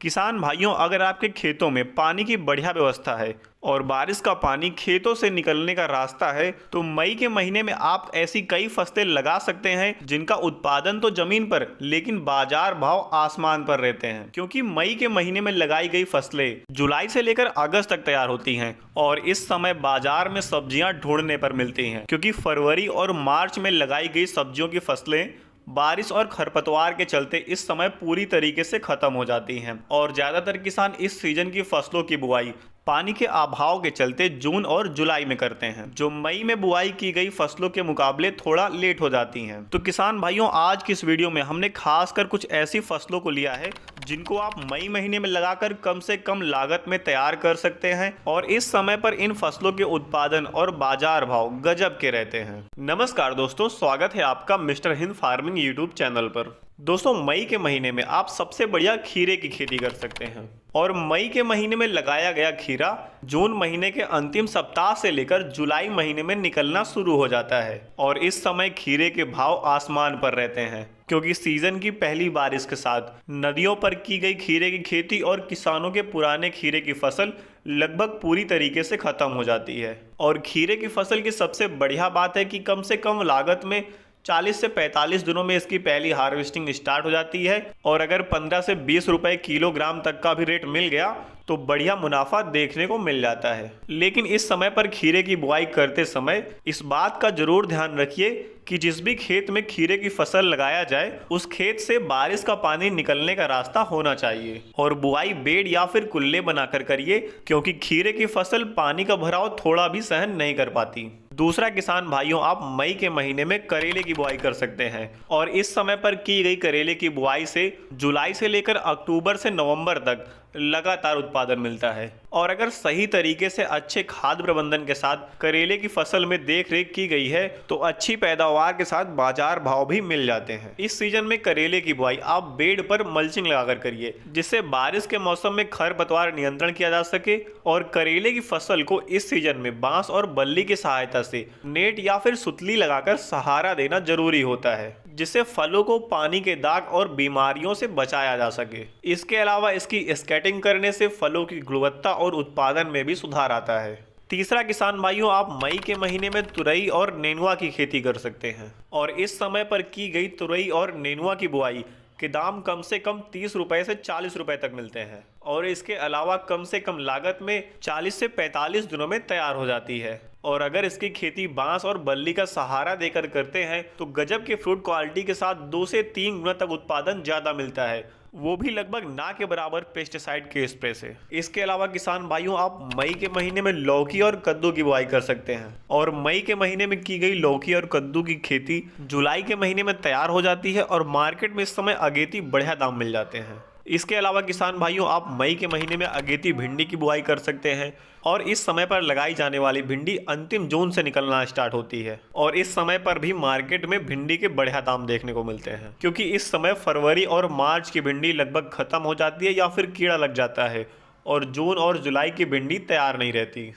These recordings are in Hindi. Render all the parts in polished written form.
किसान भाइयों, अगर आपके खेतों में पानी की बढ़िया व्यवस्था है और बारिश का पानी खेतों से निकलने का रास्ता है तो मई के महीने में आप ऐसी कई फसलें लगा सकते हैं जिनका उत्पादन तो जमीन पर लेकिन बाजार भाव आसमान पर रहते हैं। क्योंकि मई के महीने में लगाई गई फसलें जुलाई से लेकर अगस्त तक तैयार होती हैं और इस समय बाजार में सब्जियां ढूंढने पर मिलती हैं। क्योंकि फरवरी और मार्च में लगाई गई सब्जियों की फसलें बारिश और खरपतवार के चलते इस समय पूरी तरीके से खत्म हो जाती हैं और ज्यादातर किसान इस सीजन की फसलों की बुआई पानी के अभाव के चलते जून और जुलाई में करते हैं, जो मई में बुआई की गई फसलों के मुकाबले थोड़ा लेट हो जाती हैं। तो किसान भाइयों, आज की इस वीडियो में हमने खासकर कुछ ऐसी फसलों को लिया है जिनको आप मई महीने में लगाकर कम से कम लागत में तैयार कर सकते हैं और इस समय पर इन फसलों के उत्पादन और बाजार भाव गजब के रहते हैं। नमस्कार दोस्तों, स्वागत है आपका mister Hind farming YouTube channel पर। दोस्तों, मई के महीने में आप सबसे बढ़िया खीरे की खेती कर सकते हैं और मई के महीने में लगाया गया खीरा जून महीने के अंतिम सप्ताह से लेकर जुलाई महीने में निकलना शुरू हो जाता है और इस समय खीरे के भाव आसमान पर रहते हैं। क्योंकि सीजन की पहली बारिश के साथ नदियों पर की गई खीरे की खेती और किसानों के पुराने खीरे की फसल लगभग पूरी तरीके से खत्म हो जाती है। और खीरे की फसल की सबसे बढ़िया बात है कि कम से कम लागत में 40 से 45 दिनों में इसकी पहली हार्वेस्टिंग स्टार्ट हो जाती है और अगर 15 से 20 रुपए किलोग्राम तक का भी रेट मिल गया तो बढ़िया मुनाफा देखने को मिल जाता है। लेकिन इस समय पर खीरे की बुआई करते समय इस बात का जरूर ध्यान रखिए कि जिस भी खेत में खीरे की फसल लगाया जाए उस खेत से बारिश का पानी निकलने का रास्ता होना चाहिए और बुआई बेड या फिर कुल्ले बनाकर करिए, क्योंकि खीरे की फसल पानी का भराव थोड़ा भी सहन नहीं कर पाती। दूसरा किसान भाइयों, आप मई के महीने में करेले की बुआई कर सकते हैं और इस समय पर की गई करेले की बुआई से जुलाई से लेकर अक्टूबर से नवंबर तक लगातार उत्पादन मिलता है और अगर सही तरीके से अच्छे खाद प्रबंधन के साथ करेले की फसल में देख रेख की गई है तो अच्छी पैदावार के साथ बाजार भाव भी मिल जाते हैं। इस सीजन में करेले की बुआई आप बेड पर मल्चिंग लगाकर करिए, जिससे बारिश के मौसम में खरपतवार नियंत्रण किया जा सके और करेले की फसल को इस सीजन में बांस और बल्ली की सहायता से नेट या फिर सुतली लगाकर सहारा देना जरूरी होता है, जिससे फलों को पानी के दाग और बीमारियों से बचाया जा सके। इसके अलावा इसकी स्केटिंग करने से फलों की गुणवत्ता और उत्पादन में भी सुधार आता है। तीसरा किसान भाइयों, आप मई के महीने में तुरई और नेनुआ की खेती कर सकते हैं और इस समय पर की गई तुरई और नेनुआ की बुआई के दाम कम से कम 30 रुपए से 40 रुपए तक मिलते हैं और इसके अलावा कम से कम लागत में 40 से 45 दिनों में तैयार हो जाती है। और अगर इसकी खेती बांस और बल्ली का सहारा देकर करते हैं तो गजब के फ्रूट क्वालिटी के साथ 2 से 3 गुना तक उत्पादन ज्यादा मिलता है, वो भी लगभग ना के बराबर पेस्टिसाइड के स्प्रे से। इसके अलावा किसान भाइयों, आप मई के महीने में लौकी और कद्दू की बुआई कर सकते हैं और मई के महीने में की गई लौकी और कद्दू की खेती जुलाई के महीने में तैयार हो जाती है और मार्केट में इस समय अगेती बढ़िया दाम मिल जाते हैं। इसके अलावा किसान भाइयों, आप मई के महीने में अगेती भिंडी की बुआई कर सकते हैं और इस समय पर लगाई जाने वाली भिंडी अंतिम जून से निकलना स्टार्ट होती है और इस समय पर भी मार्केट में भिंडी के बढ़िया दाम देखने को मिलते हैं, क्योंकि इस समय फरवरी और मार्च की भिंडी लगभग खत्म हो जाती है या फिर कीड़ा लग जाता है और जून और जुलाई की भिंडी तैयार नहीं रहती।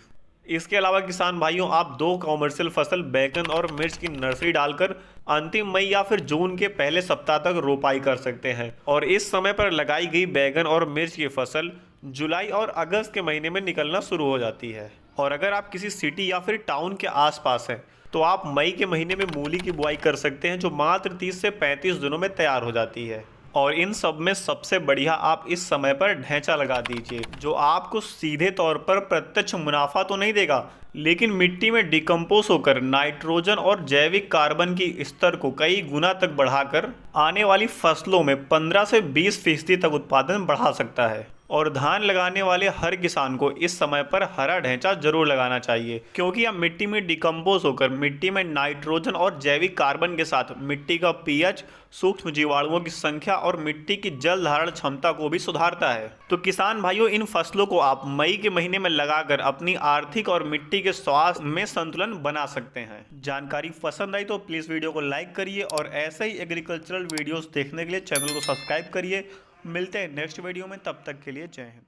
इसके अलावा किसान भाइयों, आप 2 कॉमर्शियल फसल बैगन और मिर्च की नर्सरी डालकर अंतिम मई या फिर जून के पहले सप्ताह तक रोपाई कर सकते हैं और इस समय पर लगाई गई बैगन और मिर्च की फसल जुलाई और अगस्त के महीने में निकलना शुरू हो जाती है। और अगर आप किसी सिटी या फिर टाउन के आसपास हैं तो आप मई के महीने में मूली की बुआई कर सकते हैं, जो मात्र 30 से 35 दिनों में तैयार हो जाती है। और इन सब में सबसे बढ़िया आप इस समय पर ढैंचा लगा दीजिए, जो आपको सीधे तौर पर प्रत्यक्ष मुनाफा तो नहीं देगा लेकिन मिट्टी में डिकम्पोज होकर नाइट्रोजन और जैविक कार्बन की स्तर को कई गुना तक बढ़ाकर आने वाली फसलों में 15 से 20% तक उत्पादन बढ़ा सकता है। और धान लगाने वाले हर किसान को इस समय पर हरा ढैंचा जरूर लगाना चाहिए, क्योंकि यह मिट्टी में डिकम्पोज होकर मिट्टी में नाइट्रोजन और जैविक कार्बन के साथ मिट्टी का पीएच, सूक्ष्म जीवाणुओं की संख्या और मिट्टी की जल धारण क्षमता को भी सुधारता है। तो किसान भाइयों, इन फसलों को आप मई के महीने में लगाकर अपनी आर्थिक और मिट्टी के स्वास्थ्य में संतुलन बना सकते हैं। जानकारी पसंद आई तो प्लीज वीडियो को लाइक करिए और ऐसे ही एग्रीकल्चरल वीडियोस देखने के लिए चैनल को सब्सक्राइब करिए। मिलते हैं नेक्स्ट वीडियो में, तब तक के लिए जय हिंद।